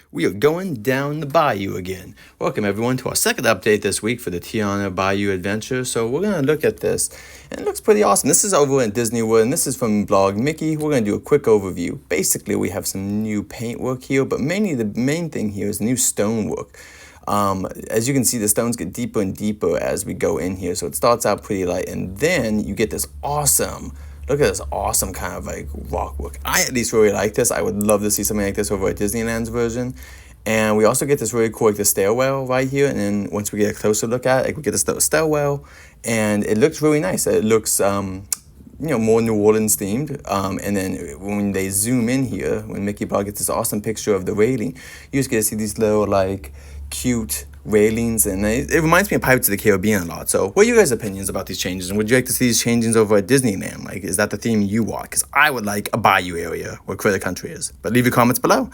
We are going down the bayou again. Welcome everyone to our second update this week for the Tiana Bayou adventure. So we're going to look at this, and it looks pretty awesome. This is over in Disney World, and this is from Blog Mickey. We're going to do a quick overview. Basically, we have some new paintwork here, but mainly the main thing here is new stonework. As you can see, the stones get deeper and deeper as we go in here. So it starts out pretty light, and then you get this awesome, look at this awesome kind of like rock work. I at least really like this. I would love to see something like this over at Disneyland's version. And we also get this really cool, like the stairwell right here. And then once we get a closer look at it, like we get this little stairwell, and it looks really nice. It looks, more New Orleans themed. And then when they zoom in here, when Mickey Blog gets this awesome picture of the railing, you just get to see these little like cute railings, and it reminds me of Pirates of the Caribbean a lot. So what are you guys' opinions about these changes, and would you like to see these changes over at Disneyland? Like, is that the theme you want? Because I would like a bayou area where Critter Country is. But leave your comments below.